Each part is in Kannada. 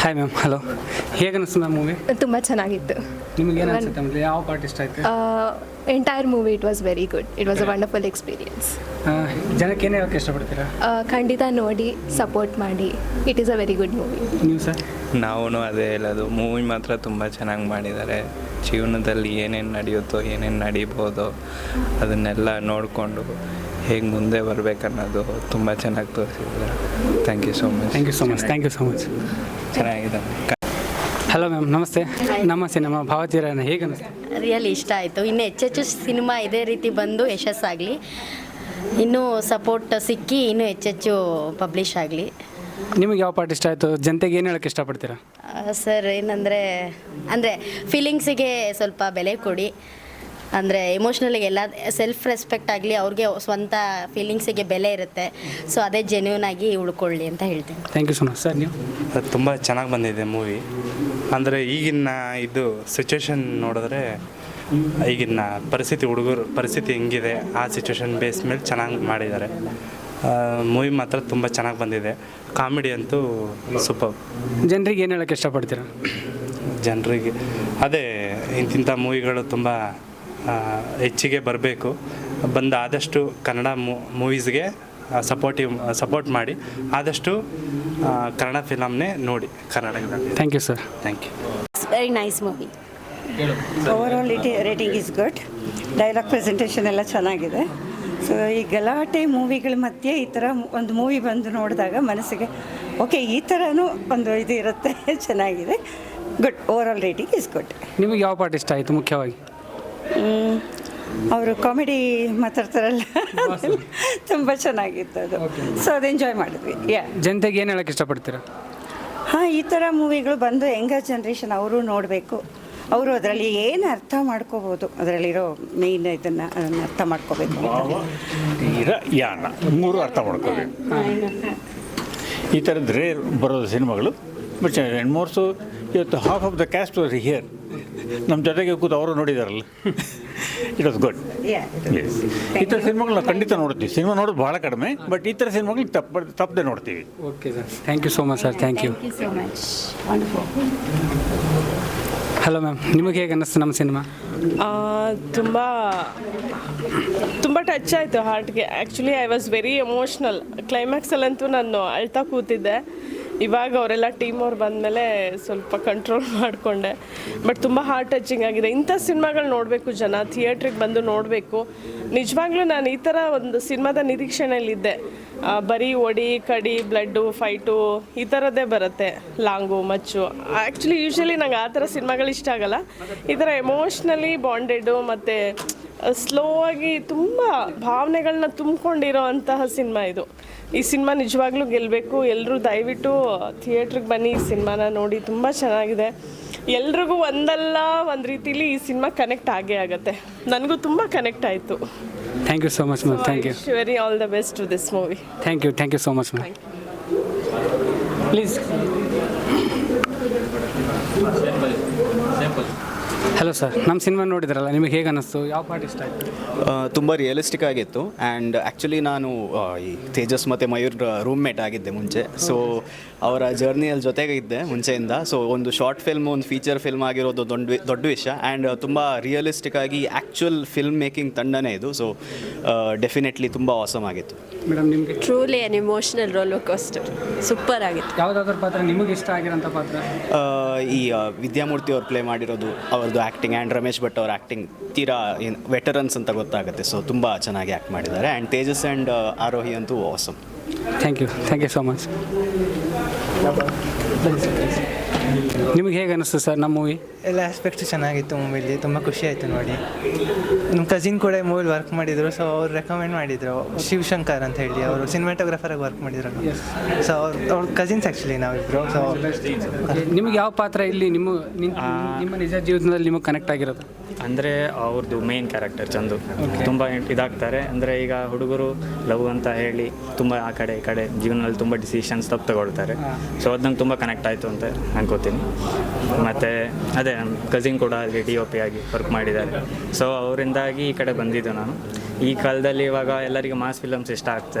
Hi ma'am, hello. ಹೇಗೆ ಅನಿಸ್ತು ಮ್ಯಾಮ್ ಮೂವಿ? ತುಂಬ ಚೆನ್ನಾಗಿತ್ತು. ನಿಮಗೆ ಏನು ಅನ್ಸುತ್ತೆ ಆಮೇಲೆ ಯಾವ ಪಾರ್ಟ್ ಇಷ್ಟ ಆಯಿತು? Entire movie it was very good. It was a wonderful experience. ಜನಕ್ಕೆ ಏನು ಹೇಳೋಕ್ಕೆ ಇಷ್ಟಪಡ್ತೀರಾ? ಖಂಡಿತ ನೋಡಿ, ಸಪೋರ್ಟ್ ಮಾಡಿ. It is a very good movie. ನೀವು ಸರ್? ನಾವು ಅದೇ ಹೇಳೋದು, ಮೂವಿ ಮಾತ್ರ ತುಂಬ ಚೆನ್ನಾಗಿ ಮಾಡಿದ್ದಾರೆ. ಜೀವನದಲ್ಲಿ ಏನೇನು ನಡೆಯುತ್ತೋ, ಏನೇನು ನಡೀಬೋದೋ ಅದನ್ನೆಲ್ಲ ನೋಡಿಕೊಂಡು ಹೇಗೆ ಮುಂದೆ ಬರಬೇಕನ್ನೋದು ತುಂಬ ಚೆನ್ನಾಗಿ ತೋರಿಸಿದ್ದಾರೆ. Thank you so much. Thank you so much. Thank you so much. ಚೆನ್ನಾಗಿದೆ. ಹಲೋ ಮ್ಯಾಮ್, ನಮಸ್ತೆ. ನಮ್ಮ ಸಿನಿಮಾ ಭಾವತೀರಾಯಣ ಹೇಗೆ ಅನಿಸ್ತು? ರಿಯಲಿ ಇಷ್ಟ ಆಯಿತು. ಇನ್ನು ಹೆಚ್ಚೆಚ್ಚು ಸಿನಿಮಾ ಇದೇ ರೀತಿ ಬಂದು ಯಶಸ್ಸಾಗಲಿ, ಇನ್ನೂ ಸಪೋರ್ಟ್ ಸಿಕ್ಕಿ ಇನ್ನೂ ಹೆಚ್ಚೆಚ್ಚು ಪಬ್ಲಿಷ್ ಆಗಲಿ. ನಿಮಗೆ ಯಾವ ಪಾರ್ಟ್ ಇಷ್ಟ ಆಯಿತು? ಜನತೆಗೆ ಏನು ಹೇಳೋಕ್ಕೆ ಇಷ್ಟಪಡ್ತೀರಾ? ಸರ್ ಏನಂದರೆ ಫೀಲಿಂಗ್ಸಿಗೆ ಸ್ವಲ್ಪ ಬೆಲೆ ಕೊಡಿ. ಅಂದರೆ ಎಮೋಷ್ನಲಿಗೆ ಎಲ್ಲ ಸೆಲ್ಫ್ ರೆಸ್ಪೆಕ್ಟ್ ಆಗಲಿ, ಅವ್ರಿಗೆ ಸ್ವಂತ ಫೀಲಿಂಗ್ಸಿಗೆ ಬೆಲೆ ಇರುತ್ತೆ. ಸೊ ಅದೇ ಜೆನ್ಯೂನ್ ಆಗಿ ಉಳ್ಕೊಳ್ಳಿ ಅಂತ ಹೇಳ್ತೀನಿ. Thank you so much. Sir, ನೀವು? ಅದು ತುಂಬ ಚೆನ್ನಾಗಿ ಬಂದಿದೆ ಮೂವಿ. ಅಂದರೆ ಈಗಿನ ಇದು ಸಿಚುವೇಶನ್ ನೋಡಿದ್ರೆ, ಈಗಿನ ಹುಡುಗರು ಪರಿಸ್ಥಿತಿ ಹೆಂಗಿದೆ ಆ ಸಿಚುವೇಶನ್ ಬೇಸ್ ಮೇಲೆ ಚೆನ್ನಾಗಿ ಮಾಡಿದ್ದಾರೆ. ಮೂವಿ ಮಾತ್ರ ತುಂಬ ಚೆನ್ನಾಗಿ ಬಂದಿದೆ. ಕಾಮಿಡಿ ಅಂತೂ ಸೂಪರ್. ಜನರಿಗೆ ಏನು ಹೇಳೋಕ್ಕೆ ಇಷ್ಟಪಡ್ತೀರಾ? ಜನರಿಗೆ ಅದೇ ಇಂಥ ಮೂವಿಗಳು ತುಂಬ ಹೆಚ್ಚಿಗೆ ಬರಬೇಕು. ಆದಷ್ಟು ಕನ್ನಡ ಮೂವೀಸ್ಗೆ ಸಪೋರ್ಟ್ ಮಾಡಿ, ಆದಷ್ಟು ಕನ್ನಡ ಫಿಲಮ್ನೇ ನೋಡಿ ಕರ್ನಾಟಕದಲ್ಲಿ. Thank you sir. Thank you. It's very nice movie. Overall rating is good. Dialogue presentation ಎಲ್ಲ ಚೆನ್ನಾಗಿದೆ. ಸೊ ಈ ಗಲಾಟೆ ಮೂವಿಗಳ ಮಧ್ಯೆ ಈ ಥರ ಒಂದು ಮೂವಿ ಬಂದು ನೋಡಿದಾಗ ಮನಸ್ಸಿಗೆ ಓಕೆ, ಈ ಥರನೂ ಒಂದು ಇದು ಇರುತ್ತೆ. ಚೆನ್ನಾಗಿದೆ. Good. Overall rating is good. ನಿಮಗೆ ಯಾವ ಪಾರ್ಟ್ ಇಷ್ಟ ಆಯಿತು ಮುಖ್ಯವಾಗಿ? ಅವರು ಕಾಮಿಡಿ ಮಾತಾಡ್ತಾರಲ್ಲ, ತುಂಬ ಚೆನ್ನಾಗಿತ್ತು ಅದು. ಸೊ ಅದು ಎಂಜಾಯ್ ಮಾಡಿದ್ವಿ. ಜನತೆಗೆ ಏನು ಹೇಳೋಕ್ಕೆ ಇಷ್ಟಪಡ್ತೀರಾ? ಹಾಂ, ಈ ಥರ ಮೂವಿಗಳು ಬಂದು ಯಂಗರ್ ಜನ್ರೇಷನ್ ಅವರು ನೋಡಬೇಕು. ಅವರು ಅದರಲ್ಲಿ ಏನು ಅರ್ಥ ಮಾಡ್ಕೋಬೋದು, ಅದರಲ್ಲಿರೋ ಮೇಯ್ನ್ ಅದನ್ನು ಅರ್ಥ ಮಾಡ್ಕೋಬೇಕು. ಯಾನ ಮೂರು ಅರ್ಥ ಮಾಡ್ಕೋಬೇಕು. ಈ ಥರದ್ದು ರೇರ್ ಬರೋದು ಸಿನಿಮಾಗಳು. ಬಟ್ ಮೋರ್ಸು ಇವತ್ತು half of the caste was here. ನಮ್ಮ ಜೊತೆಗೆ ಕೂತು ಅವರು ನೋಡಿದಾರಲ್ಲ, ಇಟ್ ವಾಸ್ ಗುಡ್. ಈ ಥರ ಸಿನಿಮಾಗಳು ನಾವು ಖಂಡಿತ ನೋಡ್ತೀವಿ. ಸಿನಿಮಾ ನೋಡೋದು ಭಾಳ ಕಡಿಮೆ, ಬಟ್ ಈ ಥರ ಸಿನಿಮಾಗಳು ತಪ್ಪದೆ ನೋಡ್ತೀವಿ. Okay sir, thank you so much sir. Thank you. So much. Wonderful. Hello ma'am, ನಿಮಗೆ ಹೇಗೆ ಅನ್ನಿಸ್ತು ನಮ್ಮ ಸಿನಿಮಾ? ತುಂಬ ಟಚ್ ಆಯಿತು ಹಾರ್ಟ್ಗೆ. Actually I was very emotional. ಕ್ಲೈಮ್ಯಾಕ್ಸಲ್ಲಂತೂ ನಾನು ಅಳ್ತಾ ಕೂತಿದ್ದೆ. ಇವಾಗ ಅವರೆಲ್ಲ ಟೀಮ್ ಅವ್ರು ಬಂದಮೇಲೆ ಸ್ವಲ್ಪ ಕಂಟ್ರೋಲ್ ಮಾಡಿಕೊಂಡೆ. ಬಟ್ ತುಂಬ ಹಾರ್ಟ್ ಟಚಿಂಗ್ ಆಗಿದೆ. ಇಂಥ ಸಿನಿಮಾಗಳು ನೋಡಬೇಕು, ಜನ ಥಿಯೇಟ್ರಿಗೆ ಬಂದು ನೋಡಬೇಕು. ನಿಜವಾಗ್ಲೂ ನಾನು ಈ ಥರ ಒಂದು ಸಿನಿಮಾದ ನಿರೀಕ್ಷಣೆಯಲ್ಲಿದ್ದೆ. ಬರೀ ಒಡಿ ಕಡಿ ಬ್ಲಡ್ಡು ಫೈಟು ಈ ಥರದ್ದೇ ಬರುತ್ತೆ, ಲಾಂಗು ಮಚ್ಚು. ಆ್ಯಕ್ಚುಲಿ ಯೂಶ್ವಲಿ ನಂಗೆ ಆ ಥರ ಸಿನಿಮಾಗಳು ಇಷ್ಟ ಆಗಲ್ಲ. ಈ ಥರ ಎಮೋಷ್ನಲಿ ಬಾಂಡೆಡು ಮತ್ತು ಸ್ಲೋ ಆಗಿ ತುಂಬ ಭಾವನೆಗಳನ್ನ ತುಂಬಿಕೊಂಡಿರೋ ಅಂತಹ ಸಿನಿಮಾ ಇದು. ಈ ಸಿನಿಮಾ ನಿಜವಾಗ್ಲೂ ಗೆಲ್ಲಬೇಕು. ಎಲ್ಲರೂ ದಯವಿಟ್ಟು ಥಿಯೇಟ್ರಿಗೆ ಬನ್ನಿ, ಈ ಸಿನಿಮಾನ ನೋಡಿ. ತುಂಬ ಚೆನ್ನಾಗಿದೆ. ಎಲ್ರಿಗೂ ಒಂದಲ್ಲ ಒಂದು ರೀತಿಲಿ ಈ ಸಿನಿಮಾ ಕನೆಕ್ಟ್ ಆಗೇ ಆಗುತ್ತೆ. ನನಗೂ ತುಂಬ ಕನೆಕ್ಟ್ ಆಯಿತು. Thank you so much ma'am. Thank you. Very all the best to this movie. Thank you so much ma'am. Please. Hello sir, ನಮ್ಮ ಸಿನಿಮಾ ನೋಡಿದ್ರಲ್ಲ, ನಿಮಗೆ ಹೇಗೆ ಅನ್ನಿಸ್ತು? ಯಾವ ಪಾರ್ಟ್ ಇಷ್ಟ ಆಯಿತು? ತುಂಬ ರಿಯಲಿಸ್ಟಿಕ್ ಆಗಿತ್ತು. ಆ್ಯಂಡ್ ಆ್ಯಕ್ಚುಲಿ ನಾನು ಈ ತೇಜಸ್ ಮತ್ತು ಮಯೂರ್ ರೂಮ್ಮೇಟ್ ಆಗಿದ್ದೆ ಮುಂಚೆ. ಸೊ ಅವರ ಜರ್ನಿಯಲ್ಲಿ ಜೊತೆಗೆ ಇದ್ದೆ ಮುಂಚೆಯಿಂದ. ಸೊ ಒಂದು ಶಾರ್ಟ್ ಫಿಲ್ಮ್, ಒಂದು ಫೀಚರ್ ಫಿಲ್ಮ್ ಆಗಿರೋದು ದೊಡ್ಡ ವಿಷಯ. ಆ್ಯಂಡ್ ತುಂಬ ರಿಯಲಿಸ್ಟಿಕ್ ಆಗಿ ಆ್ಯಕ್ಚುಯಲ್ ಫಿಲ್ಮ್ ಮೇಕಿಂಗ್ ತಂಡನೇ ಇದು. ಸೊ ಡೆಫಿನೆಟ್ಲಿ ತುಂಬ ಆಸಮ್ ಆಗಿತ್ತು. ಮೇಡಮ್, ನಿಮಗೆ? Truly on emotional roller coaster. Super ಆಗಿತ್ತು. ಯಾವುದಾದ್ರೂ ಪಾತ್ರ ನಿಮಗೆ ಇಷ್ಟ ಆಗಿರೋಂಥ ಪಾತ್ರ? ಈ ವಿದ್ಯಾಮೂರ್ತಿ ಅವ್ರು ಪ್ಲೇ ಮಾಡಿರೋದು, ಅವ್ರದ್ದು ಆ್ಯಕ್ಟಿಂಗ್ ಆ್ಯಂಡ್ ರಮೇಶ್ ಭಟ್ ಅವ್ರ ಆ್ಯಕ್ಟಿಂಗ್ ತೀರಾ ವೆಟರನ್ಸ್ ಅಂತ ಗೊತ್ತಾಗುತ್ತೆ. ಸೊ ತುಂಬ ಚೆನ್ನಾಗಿ ಆ್ಯಕ್ಟ್ ಮಾಡಿದ್ದಾರೆ. ಆ್ಯಂಡ್ ತೇಜಸ್ ಆ್ಯಂಡ್ ಆರೋಹಿ ಅಂತೂ awesome. Thank you so much. ನಿಮಗೆ ಹೇಗೆ ಅನ್ನಿಸ್ತು ಸರ್ ನಮ್ಮ ಮೂವಿ? ಎಲ್ಲ ಆಸ್ಪೆಕ್ಟ್ಸ್ ಚೆನ್ನಾಗಿತ್ತು ಮೂವಿಲಿ. ತುಂಬ ಖುಷಿ ಆಯಿತು ನೋಡಿ. ನಮ್ಮ ಕಸಿನ್ ಕೂಡ ಮೂವಿಲಿ ವರ್ಕ್ ಮಾಡಿದರು. ಸೊ ಅವ್ರು ರೆಕಮೆಂಡ್ ಮಾಡಿದರು, ಶಿವಶಂಕರ್ ಅಂತ ಹೇಳಿ. ಅವರು ಸಿನಿಮಾಟೋಗ್ರಾಫರಾಗಿ ವರ್ಕ್ ಮಾಡಿದ್ರಲ್ಲ. ಸೊ ಅವ್ರ ಕಸಿನ್ಸ್ ಆ್ಯಕ್ಚುಲಿ ನಾವಿಬ್ಬರು. ಸೊ ನಿಮಗೆ ಯಾವ ಪಾತ್ರ ಇಲ್ಲಿ ನಿಮ್ಮ ನಿಜ ಜೀವನದಲ್ಲಿ ನಿಮಗೆ ಕನೆಕ್ಟ್ ಆಗಿರೋದು? ಅಂದರೆ ಅವ್ರದ್ದು ಮೇನ್ ಕ್ಯಾರೆಕ್ಟರ್ ಚಂದು ತುಂಬ ಇದಾಗ್ತಾರೆ. ಅಂದರೆ ಈಗ ಹುಡುಗರು ಲವ್ ಅಂತ ಹೇಳಿ ತುಂಬ ಆ ಕಡೆ ಈ ಕಡೆ ಜೀವನದಲ್ಲಿ ತುಂಬ ಡಿಸಿಷನ್ಸ್ ತಗೊಳ್ತಾರೆ. ಸೊ ಅದು ನಂಗೆ ತುಂಬ ಕನೆಕ್ಟ್ ಆಯಿತು ಅಂತ ಅನ್ಕೋ. ಅನ್ಕೋತೀನಿ. ಮತ್ತು ಅದೇ ನನ್ನ ಕಸಿನ್ ಕೂಡ ಅಲ್ಲಿ DOP ಆಗಿ ವರ್ಕ್ ಮಾಡಿದ್ದಾರೆ. ಸೊ ಅವರಿಂದಾಗಿ ಈ ಕಡೆ ಬಂದಿದ್ದು ನಾನು. ಈ ಕಾಲದಲ್ಲಿ ಇವಾಗ ಎಲ್ಲರಿಗೂ ಮಾಸ್ ಫಿಲಮ್ಸ್ ಇಷ್ಟ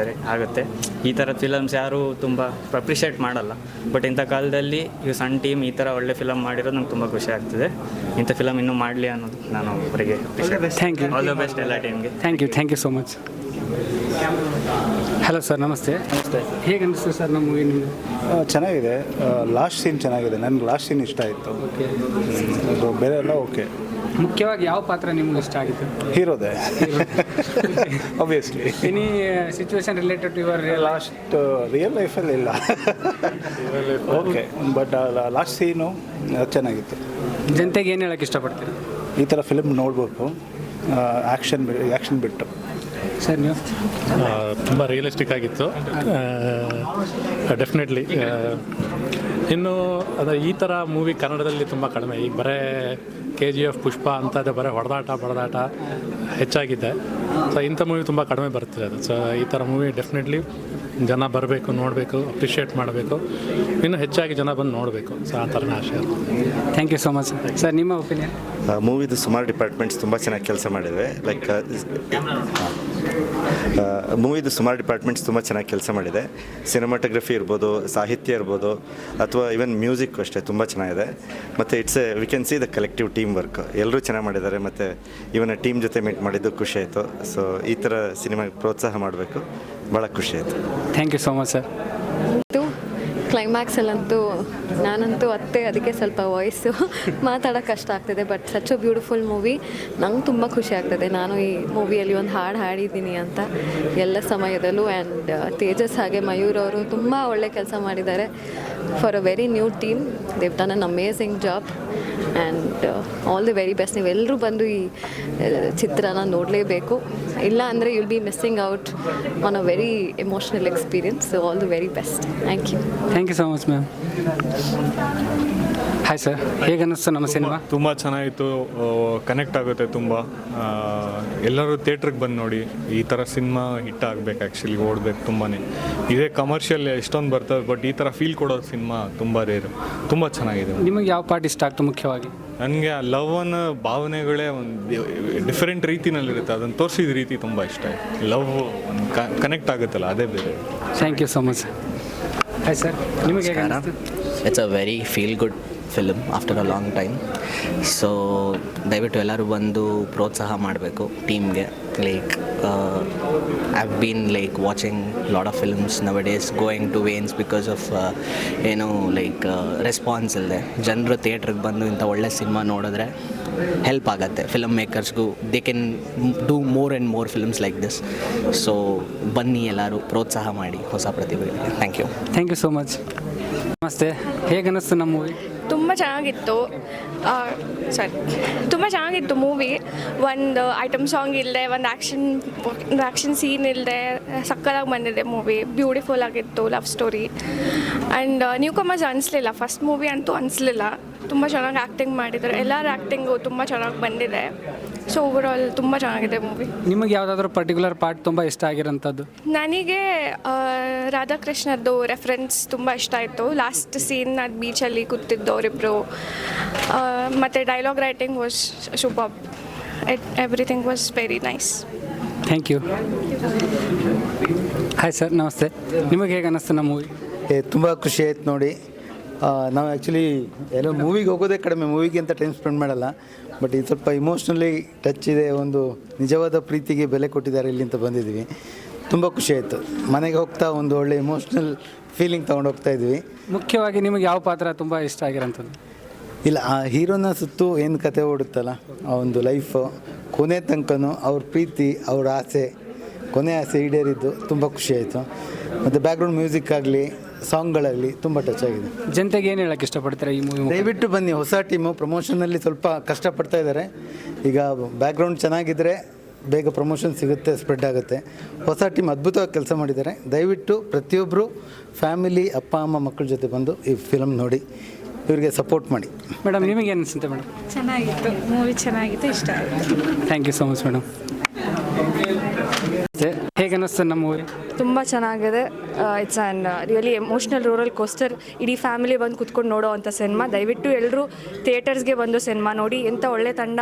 ಆಗುತ್ತೆ. ಈ ಥರದ ಫಿಲಮ್ಸ್ ಯಾರೂ ತುಂಬ ಅಪ್ರಿಷಿಯೇಟ್ ಮಾಡಲ್ಲ. ಬಟ್ ಇಂಥ ಕಾಲದಲ್ಲಿ ಈ ಸಣ್ಣ ಟೀಮ್ ಈ ಥರ ಒಳ್ಳೆ ಫಿಲಮ್ ಮಾಡಿರೋದು ನಂಗೆ ತುಂಬ ಖುಷಿ ಆಗ್ತಿದೆ. ಇಂಥ ಫಿಲಮ್ ಇನ್ನೂ ಮಾಡಲಿ ಅನ್ನೋದು ನಾನು ಅವರಿಗೆ thank you. All the best ಎಲ್ಲ ಟೀಮ್ಗೆ. Thank you so much. Hello sir, ನಮಸ್ತೆ. ಹೇಗೆ ಅನಿಸ್ತು ಸರ್ ನಮ್ಮ ಮೂವಿ ನಿಮಗೆ? ಚೆನ್ನಾಗಿದೆ. ಲಾಸ್ಟ್ ಸೀನ್ ಚೆನ್ನಾಗಿದೆ. ನನಗೆ ಲಾಸ್ಟ್ ಸೀನ್ ಇಷ್ಟ ಆಯಿತು. ಅದು ಬೇರೆ ಎಲ್ಲ ಓಕೆ. ಮುಖ್ಯವಾಗಿ ಯಾವ ಪಾತ್ರ ನಿಮ್ಗೆ ಇಷ್ಟ ಆಗಿತ್ತು? ಹೀರೋದೆ obviously. Any situation related to your last real ಲೈಫಲ್ಲಿ ಇಲ್ಲ. ಓಕೆ, ಬಟ್ ಲಾಸ್ಟ್ ಸೀನು ಚೆನ್ನಾಗಿತ್ತು. ಜನತೆಗೆ ಏನು ಹೇಳೋಕ್ಕೆ ಇಷ್ಟಪಡ್ತೀರಿ? ಈ ಥರ ಫಿಲ್ಮ್ ನೋಡಬೇಕು, ಆ್ಯಕ್ಷನ್ ಬಿಟ್ಟು. ಸರ್ ನೀವು? ತುಂಬ ರಿಯಲಿಸ್ಟಿಕ್ ಆಗಿತ್ತು ಡೆಫಿನೆಟ್ಲಿ. ಇನ್ನು ಅಂದರೆ ಈ ಥರ ಮೂವಿ ಕನ್ನಡದಲ್ಲಿ ತುಂಬ ಕಡಿಮೆ. ಈಗ ಬರೀ KGF, ಪುಷ್ಪ ಅಂತದೇ ಬರೀ ಹೊಡೆದಾಟ ಹೆಚ್ಚಾಗಿದೆ. ಸೊ ಇಂಥ ಮೂವಿ ತುಂಬ ಕಡಿಮೆ ಬರ್ತಿದೆ ಅದು. ಸೊ ಈ ಥರ ಮೂವಿ ಡೆಫಿನೆಟ್ಲಿ ಜನ ಬರಬೇಕು, ನೋಡಬೇಕು, ಅಪ್ರಿಷಿಯೇಟ್ ಮಾಡಬೇಕು, ಇನ್ನೂ ಹೆಚ್ಚಾಗಿ ಜನ ಬಂದು ನೋಡಬೇಕು. ಸೊ ಆ ಥರನೇ ಆಶಯ. Thank you so much sir. ನಿಮ್ಮ ಒಪಿನಿಯನ್? ಮೂವಿದು ಸುಮಾರು ಡಿಪಾರ್ಟ್ಮೆಂಟ್ಸ್ ತುಂಬ ಚೆನ್ನಾಗಿ ಕೆಲಸ ಮಾಡಿವೆ. ಮೂವಿದು ಸುಮಾರು ಡಿಪಾರ್ಟ್ಮೆಂಟ್ಸ್ ತುಂಬ ಚೆನ್ನಾಗಿ ಕೆಲಸ ಮಾಡಿದೆ. ಸಿನಿಮಾಟೋಗ್ರಫಿ ಇರ್ಬೋದು, ಸಾಹಿತ್ಯ ಇರ್ಬೋದು, ಅಥವಾ ಈವನ್ ಮ್ಯೂಸಿಕ್ ಅಷ್ಟೇ ತುಂಬ ಚೆನ್ನಾಗಿದೆ. ಮತ್ತು we can see the collective team work. ಎಲ್ಲರೂ ಚೆನ್ನಾಗಿ ಮಾಡಿದ್ದಾರೆ. ಮತ್ತು ಇವನ ಟೀಮ್ ಜೊತೆ ಮೀಟ್ ಮಾಡಿದ್ದು ಖುಷಿ ಆಯಿತು. ಸೊ ಈ ಥರ ಸಿನಿಮಾಗೆ ಪ್ರೋತ್ಸಾಹ ಮಾಡಬೇಕು, ಭಾಳ ಖುಷಿ ಆಯಿತು. Thank you so much sir. ಕ್ಲೈಮ್ಯಾಕ್ಸಲ್ಲಂತೂ ನಾನಂತೂ ಅದಕ್ಕೆ ಸ್ವಲ್ಪ ವಾಯ್ಸು ಮಾತಾಡೋಕ್ಕೆ ಕಷ್ಟ ಆಗ್ತಿದೆ. But such a beautiful movie. ನಂಗೆ ತುಂಬ ಖುಷಿ ಆಗ್ತದೆ. ನಾನು ಈ ಮೂವಿಯಲ್ಲಿ ಒಂದು ಹಾಡು ಹಾಡಿದ್ದೀನಿ ಅಂತ ಎಲ್ಲ ಸಮಯದಲ್ಲೂ. ಆ್ಯಂಡ್ ತೇಜಸ್ ಹಾಗೆ ಮಯೂರ್ ಅವರು ತುಂಬ ಒಳ್ಳೆ ಕೆಲಸ ಮಾಡಿದ್ದಾರೆ. For a very new team they've done an amazing job. And all the very best. ನೀವೆಲ್ಲರೂ ಬಂದು ಈ ಚಿತ್ರನ ನೋಡಲೇಬೇಕು. ಇಲ್ಲ ಅಂದರೆ you'll be missing out on a very emotional experience. So all the very best. Thank you. Thank you so much ma'am. Hi sir, ಹೇಗೆ ಅನ್ನಿಸ್ತು ನಮ್ಮ ಸಿನಿಮಾ? ತುಂಬ ಚೆನ್ನಾಗಿತ್ತು. ಕನೆಕ್ಟ್ ಆಗುತ್ತೆ ತುಂಬ. ಎಲ್ಲರೂ ಥಿಯೇಟ್ರಿಗೆ ಬಂದು ನೋಡಿ. ಈ ಥರ ಸಿನಿಮಾ ಹಿಟ್ ಆಗಬೇಕು, ಆ್ಯಕ್ಚುಲಿ ಓಡಬೇಕು. ತುಂಬಾ ಇದೇ ಕಮರ್ಷಿಯಲ್ ಎಷ್ಟೊಂದು ಬರ್ತವೆ, ಬಟ್ ಈ ಥರ ಫೀಲ್ ಕೊಡೋ ಸಿನಿಮಾ ತುಂಬ ರೇರು. ತುಂಬ ಚೆನ್ನಾಗಿದೆ. ನಿಮಗೆ ಯಾವ ಪಾರ್ಟ್ ಇಷ್ಟ ಆಗ್ತು ಮುಖ್ಯವಾಗಿ? ನನಗೆ ಆ ಲವ್ ಅನ್ನೋ ಭಾವನೆಗಳೇ ಒಂದು ಡಿಫರೆಂಟ್ ರೀತಿನಲ್ಲಿರುತ್ತೆ. ಅದನ್ನು ತೋರಿಸಿದ ರೀತಿ ತುಂಬ ಇಷ್ಟ ಆಯಿತು. ಲವ್ ಒಂದು ಕನೆಕ್ಟ್ ಆಗುತ್ತಲ್ಲ, ಅದೇ ಬೇರೆ. Thank you so much. Hi sir, ನಿಮಗೆ ಹೇಗೆ ಅನ್ನಿಸ್ತು? It's a very feel good film after a long time. So ದಯವಿಟ್ಟು ಎಲ್ಲರೂ ಬಂದು ಪ್ರೋತ್ಸಾಹ ಮಾಡಬೇಕು ಟೀಮ್ಗೆ. Like I've been like watching lot of films nowadays going to vain because of ಏನು ಲೈಕ್ ರೆಸ್ಪಾನ್ಸ್ ಇಲ್ಲದೆ. ಜನರು ಥಿಯೇಟ್ರಿಗೆ ಬಂದು ಇಂಥ ಒಳ್ಳೆ ಸಿನಿಮಾ ನೋಡಿದ್ರೆ ಹೆಲ್ಪ್ ಆಗುತ್ತೆ ಫಿಲಮ್ ಮೇಕರ್ಸ್ಗೂ. They can do more and more films like this. So ಬನ್ನಿ, ಎಲ್ಲರೂ ಪ್ರೋತ್ಸಾಹ ಮಾಡಿ ಹೊಸ ಪ್ರತಿಭೆಗಳಿಗೆ. Thank you. Thank you so much. ನಮಸ್ತೆ, ಹೇಗೆ ಅನ್ನಿಸ್ತು ನಮ್ಮ ಮೂವಿ? ತುಂಬ ಚೆನ್ನಾಗಿತ್ತು. ತುಂಬ ಚೆನ್ನಾಗಿತ್ತು ಮೂವಿ. ಒಂದು ಐಟಮ್ ಸಾಂಗ್ ಇಲ್ಲದೆ, ಒಂದು ಆ್ಯಕ್ಷನ್ ಸೀನ್ ಇಲ್ಲದೆ ಸಕ್ಕತ್ತಾಗಿ ಬಂದಿದೆ ಮೂವಿ. ಬ್ಯೂಟಿಫುಲ್ ಆಗಿತ್ತು love story. And newcomers ಅನಿಸ್ಲಿಲ್ಲ. ಫಸ್ಟ್ ಮೂವಿ ಅಂತೂ ಅನಿಸ್ಲಿಲ್ಲ. ತುಂಬ ಚೆನ್ನಾಗಿ ಆ್ಯಕ್ಟಿಂಗ್ ಮಾಡಿದ್ದಾರೆ. ಎಲ್ಲರ ಆ್ಯಕ್ಟಿಂಗು ತುಂಬ ಚೆನ್ನಾಗಿ ಬಂದಿದೆ. ಸೊ ಓವರಾಲ್ ತುಂಬ ಚೆನ್ನಾಗಿದೆ ಮೂವಿ. ನಿಮಗೆ ಯಾವುದಾದ್ರೂ ಪರ್ಟಿಕ್ಯುಲರ್ ಪಾರ್ಟ್ ತುಂಬ ಇಷ್ಟ ಆಗಿರೋಂಥದ್ದು? ನನಗೆ ರಾಧಾಕೃಷ್ಣದ್ದು ರೆಫರೆನ್ಸ್ ತುಂಬ ಇಷ್ಟ ಆಯಿತು. ಲಾಸ್ಟ್ ಸೀನ್ ಅದು ಬೀಚಲ್ಲಿ ಕೂತಿದ್ದು ಅವರಿಬ್ಬರು. ಮತ್ತು dialogue writing was super. Everything was very nice. Thank you. Hi sir, ನಮಸ್ತೆ. ನಿಮಗೆ ಹೇಗೆ ಅನ್ನಿಸ್ತು ನಮ್ಮ ಮೂವಿ? ತುಂಬ ಖುಷಿ ಆಯ್ತು ನೋಡಿ. ನಾವು ಆ್ಯಕ್ಚುಲಿ ಏನೋ ಮೂವಿಗೆ ಹೋಗೋದೇ ಕಡಿಮೆ, ಮೂವಿಗೆ ಅಂತ ಟೈಮ್ ಸ್ಪೆಂಡ್ ಮಾಡಲ್ಲ. ಬಟ್ ಇದು ಸ್ವಲ್ಪ ಇಮೋಷ್ನಲಿ ಟಚ್ ಇದೆ. ಒಂದು ನಿಜವಾದ ಪ್ರೀತಿಗೆ ಬೆಲೆ ಕೊಟ್ಟಿದ್ದಾರೆ ಇಲ್ಲಿ ಅಂತ ಬಂದಿದ್ವಿ. ತುಂಬ ಖುಷಿ ಆಯಿತು. ಮನೆಗೆ ಹೋಗ್ತಾ ಒಂದು ಒಳ್ಳೆ ಇಮೋಷ್ನಲ್ ಫೀಲಿಂಗ್ ತೊಗೊಂಡು ಹೋಗ್ತಾ ಇದ್ವಿ. ಮುಖ್ಯವಾಗಿ ನಿಮಗೆ ಯಾವ ಪಾತ್ರ ತುಂಬ ಇಷ್ಟ ಆಗಿರೋಂಥದ್ದು? ಇಲ್ಲ, ಆ ಹೀರೋನ ಸುತ್ತು ಏನು ಕತೆ ಓಡುತ್ತಲ್ಲ, ಆ ಒಂದು ಲೈಫು ಕೊನೆ ತನಕನೂ ಅವ್ರ ಪ್ರೀತಿ, ಅವ್ರ ಆಸೆ, ಕೊನೆ ಆಸೆ ಈಡೇರಿದ್ದು ತುಂಬ ಖುಷಿ ಆಯಿತು. ಮತ್ತು ಬ್ಯಾಕ್ಗ್ರೌಂಡ್ ಮ್ಯೂಸಿಕ್ ಆಗಲಿ, ಸಾಂಗ್ಗಳಾಗಲಿ ತುಂಬ ಟಚ್ ಆಗಿದೆ. ಜನತೆಗೆ ಏನು ಹೇಳೋಕ್ಕೆ ಇಷ್ಟಪಡ್ತೀರಾ ಈ ಮೂವಿ? ದಯವಿಟ್ಟು ಬನ್ನಿ. ಹೊಸ ಟೀಮು ಪ್ರಮೋಷನಲ್ಲಿ ಸ್ವಲ್ಪ ಕಷ್ಟಪಡ್ತಾ ಇದ್ದಾರೆ. ಈಗ ಬ್ಯಾಕ್ಗ್ರೌಂಡ್ ಚೆನ್ನಾಗಿದ್ದರೆ ಬೇಗ ಪ್ರಮೋಷನ್ ಸಿಗುತ್ತೆ, ಸ್ಪ್ರೆಡ್ ಆಗುತ್ತೆ. ಹೊಸ ಟೀಮ್ ಅದ್ಭುತವಾಗಿ ಕೆಲಸ ಮಾಡಿದ್ದಾರೆ. ದಯವಿಟ್ಟು ಪ್ರತಿಯೊಬ್ಬರು ಫ್ಯಾಮಿಲಿ, ಅಪ್ಪ ಅಮ್ಮ, ಮಕ್ಕಳ ಜೊತೆ ಬಂದು ಈ ಫಿಲಮ್ ನೋಡಿ, ಇವರಿಗೆ ಸಪೋರ್ಟ್ ಮಾಡಿ. ಮೇಡಮ್, ನಿಮಗೆ ಏನು ಅನಿಸುತ್ತೆ ಮೇಡಮ್? ಚೆನ್ನಾಗಿತ್ತು ಮೂವಿ, ಚೆನ್ನಾಗಿತ್ತು, ಇಷ್ಟ ಆಯಿತು. Thank you so much madam. ಹೇಗೆ ಹೇಗೆ ಅನ್ನಿಸ್ತದೆ ನಮ್ಮ ಮೂವಿ? ತುಂಬ ಚೆನ್ನಾಗಿದೆ. It's an really emotional roller coaster. ಇಡೀ ಫ್ಯಾಮಿಲಿ ಬಂದು ಕುತ್ಕೊಂಡು ನೋಡೋ ಅಂಥ ಸಿನಿಮಾ. ದಯವಿಟ್ಟು ಎಲ್ಲರೂ ಥಿಯೇಟರ್ಸ್ಗೆ ಬಂದು ಸಿನಿಮಾ ನೋಡಿ. ಎಂಥ ಒಳ್ಳೆ ತಂಡ,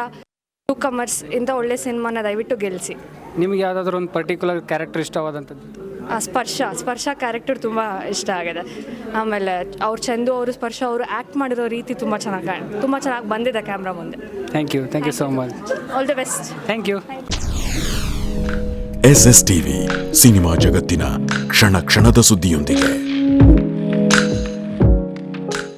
ನ್ಯೂ ಕಮರ್ಸ್, ಇಂಥ ಒಳ್ಳೆ ಸಿನಿಮಾನ ದಯವಿಟ್ಟು ಗೆಲ್ಲಿಸಿ. ನಿಮ್ಗೆ ಯಾವುದಾದ್ರೂ ಒಂದು ಪರ್ಟಿಕ್ಯುಲರ್ ಕ್ಯಾರೆಕ್ಟರ್ ಇಷ್ಟವಾದಂಥದ್ದು? ಸ್ಪರ್ಶ ಕ್ಯಾರೆಕ್ಟರ್ ತುಂಬ ಇಷ್ಟ ಆಗಿದೆ. ಆಮೇಲೆ ಅವ್ರು ಚಂದು ಅವರು, ಸ್ಪರ್ಶ ಅವರು ಆ್ಯಕ್ಟ್ ಮಾಡಿರೋ ರೀತಿ ತುಂಬ ಚೆನ್ನಾಗಿ ಬಂದಿದೆ ಕ್ಯಾಮ್ರಾ ಮುಂದೆ. Thank you so much. All the best. Thank you. SS TV cinema ಜಗತ್ತಿನ ಕ್ಷಣ ಕ್ಷಣದ ಸುದ್ದಿಯೊಂದಿಗೆ.